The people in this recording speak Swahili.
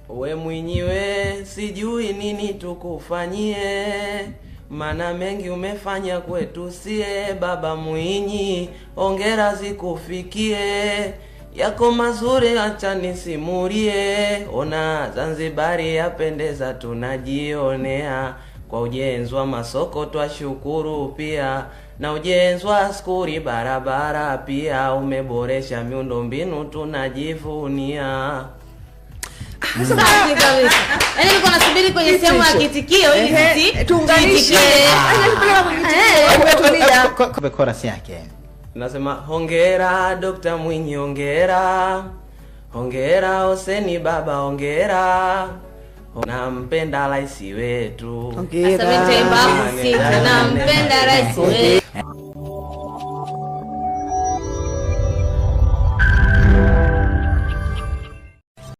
We Mwinyi we, sijui nini tukufanyie, mana mengi umefanya kwetu sie. Baba Mwinyi, hongera zikufikie, yako mazuri acha nisimulie. Ona Zanzibari yapendeza tunajionea, kwa ujenzi wa masoko twashukuru pia, na ujenzi wa skuri barabara pia, umeboresha miundo mbinu tunajivunia. Safi kabisa. Yaani niko nasubiri kwenye sehemu ya kitikio ili sisi tuunganishe. Kwa chorus yake Nasema hongera Dr. Mwinyi, hongera. Hongera Hoseni baba, hongera. Nampenda rais wetu. Hongera. Asante babu, nampenda rais wetu.